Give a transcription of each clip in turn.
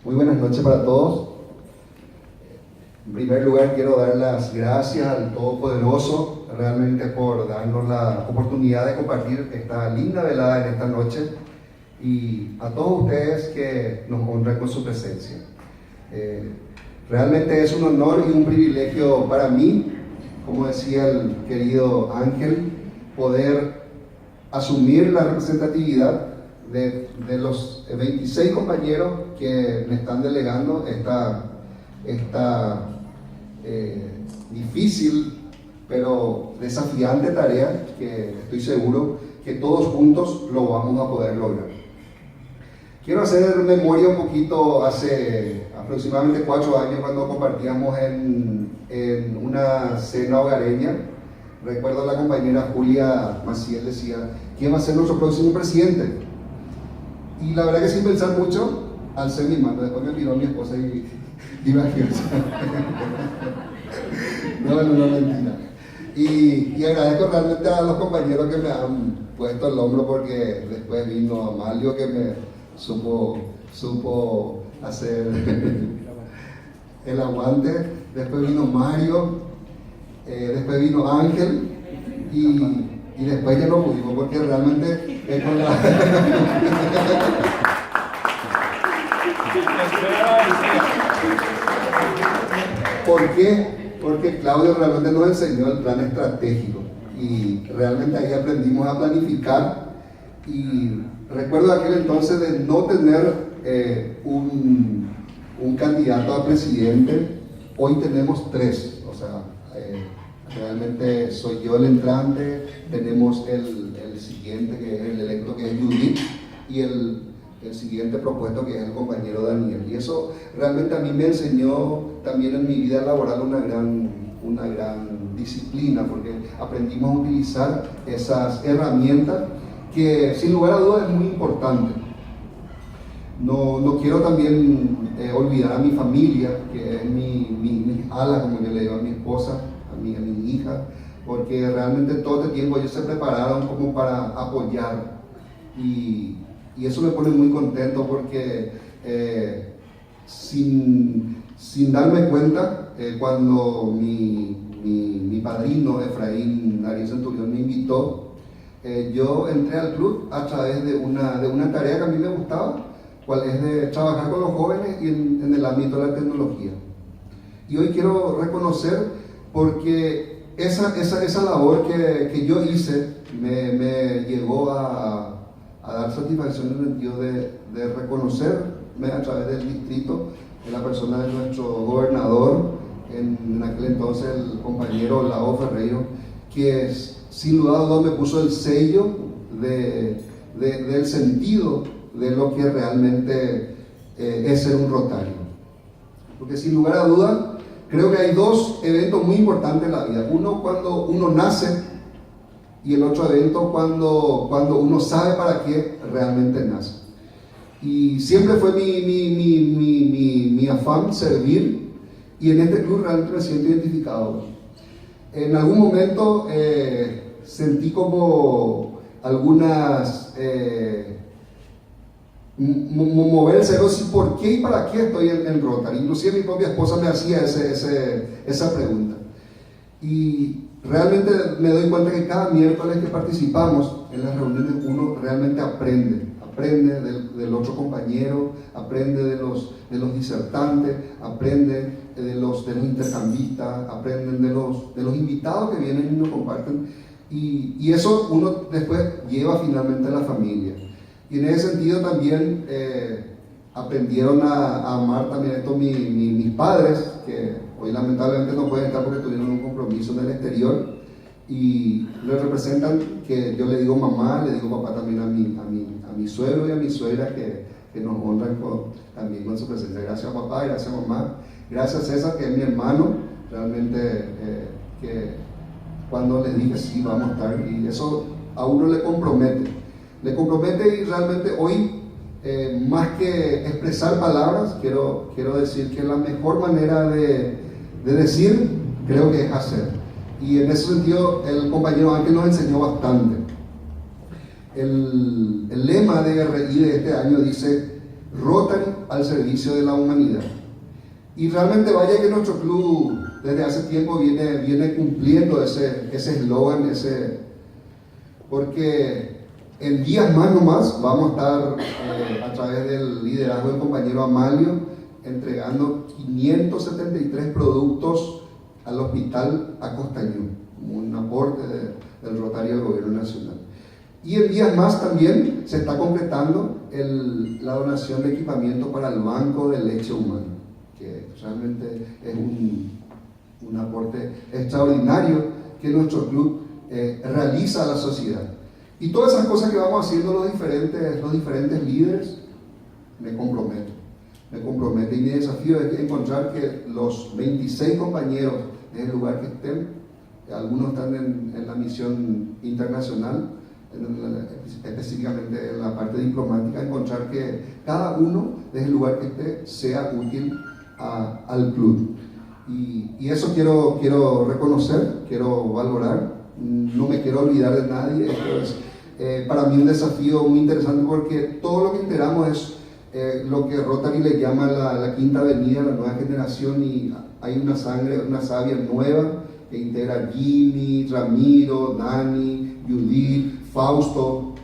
Muy buenas noches para todos. En primer lugar, quiero dar las gracias al Todopoderoso realmente por darnos la oportunidad de compartir esta linda velada en esta noche y a todos ustedes que nos honran con su presencia. Realmente es un honor y un privilegio para mí, como decía el querido Ángel, poder asumir la representatividad de los 26 compañeros que me están delegando esta difícil pero desafiante tarea que estoy seguro que todos juntos lo vamos a poder lograr. Quiero hacer memoria un poquito hace aproximadamente 4 años cuando compartíamos en una cena hogareña. Recuerdo a la compañera Julia Maciel decía, ¿quién va a ser nuestro próximo presidente? Y la verdad que sin pensar mucho, alcé mi mano, después me miró mi esposa y imagínense. No, mentira. Y agradezco realmente a los compañeros que me han puesto el hombro, porque después vino Amalio que me supo hacer el aguante, después vino Mario, después vino Ángel y después ya no pudimos porque realmente con la... ¿Por qué? Porque Claudio realmente nos enseñó el plan estratégico y realmente ahí aprendimos a planificar. Y recuerdo aquel entonces de no tener un candidato a presidente. Hoy tenemos 3, o sea, realmente soy yo el entrante, tenemos el siguiente que es el electo, que es Judith, y el siguiente propuesto, que es el compañero Daniel. Y eso realmente a mí me enseñó también en mi vida laboral una gran disciplina, porque aprendimos a utilizar esas herramientas que sin lugar a dudas es muy importante. No quiero también olvidar a mi familia, que es mi ala, como yo le digo a mi esposa, a mi hija, porque realmente todo este tiempo ellos se prepararon como para apoyar, y eso me pone muy contento porque sin darme cuenta, cuando mi padrino Efraín Ariel Centurión me invitó, yo entré al club a través de una tarea que a mí me gustaba, cual es de trabajar con los jóvenes y en el ámbito de la tecnología. Y hoy quiero reconocer, porque esa labor que yo hice me llegó a dar satisfacción en el sentido de reconocerme a través del distrito, en la persona de nuestro gobernador, en aquel entonces el compañero Lao Ferreiro, que sin duda me puso el sello del sentido de lo que realmente es ser un rotario. Porque sin lugar a dudas, creo que hay 2 eventos muy importantes en la vida. Uno cuando uno nace, y el otro evento cuando uno sabe para qué realmente nace. Y siempre fue mi afán servir, y en este club realmente me siento identificado. En algún momento sentí como algunas mover el cerebro, ¿por qué y para qué estoy en Rotary? Inclusive mi propia esposa me hacía esa pregunta. Y realmente me doy cuenta que cada miércoles que participamos en las reuniones uno realmente aprende del otro compañero, aprende de los disertantes, aprende de los intercambistas, aprenden de los invitados que vienen y nos comparten, y eso uno después lleva finalmente a la familia. Y en ese sentido también aprendieron a amar también esto mis padres, que hoy lamentablemente no pueden estar porque tuvieron un compromiso en el exterior, y le representan, que yo le digo mamá, le digo papá también a mi suegro y a mi suegra, que nos honran también con su presencia. Gracias papá, gracias mamá, gracias César, que es mi hermano, realmente que cuando les dije sí, vamos a estar, y eso a uno le compromete, y realmente hoy, más que expresar palabras, quiero decir que la mejor manera de decir, creo que es hacer. Y en ese sentido el compañero Ángel nos enseñó bastante. El lema de RI de este año dice: Rotary al servicio de la humanidad. Y realmente vaya que nuestro club desde hace tiempo viene cumpliendo ese eslogan, porque en días más nomás vamos a estar a través del liderazgo del compañero Amalio entregando 573 productos al hospital Acostañú, como un aporte del Rotario del Gobierno Nacional. Y en días más también se está concretando la donación de equipamiento para el Banco de Leche Humana, que realmente es un aporte extraordinario que nuestro club realiza a la sociedad. Y todas esas cosas que vamos haciendo los diferentes líderes, me comprometo. Y mi desafío es encontrar que los 26 compañeros en el lugar que estén, algunos están en la misión internacional, específicamente en la parte diplomática, encontrar que cada uno desde el lugar que esté sea útil al club. Y eso quiero reconocer, quiero valorar, no me quiero olvidar de nadie. Esto es para mí un desafío muy interesante porque todo lo que integramos es lo que Rotary le llama la quinta avenida, la nueva generación, y hay una savia nueva que integra Jimmy, Ramiro, Dani, Judith, Fausto,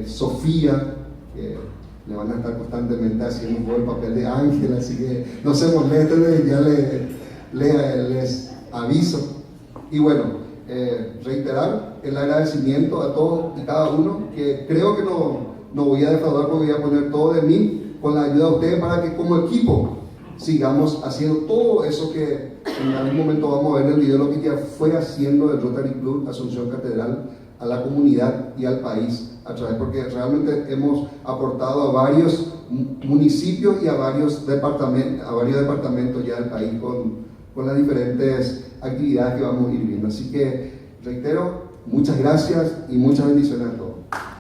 Sofía, que le van a estar constantemente haciendo un poco el papel de Ángel, así que no se molesten, ya les aviso. Y bueno, reiterar el agradecimiento a todos y cada uno, que creo que no voy a defraudar porque voy a poner todo de mí con la ayuda de ustedes para que como equipo sigamos haciendo todo eso que en algún momento vamos a ver en el video, lo que ya fue haciendo el Rotary Club Asunción Catedral a la comunidad y al país a través, porque realmente hemos aportado a varios municipios y a varios departamentos ya del país con las diferentes actividades que vamos a ir viendo. Así que reitero, muchas gracias y muchas bendiciones a todos.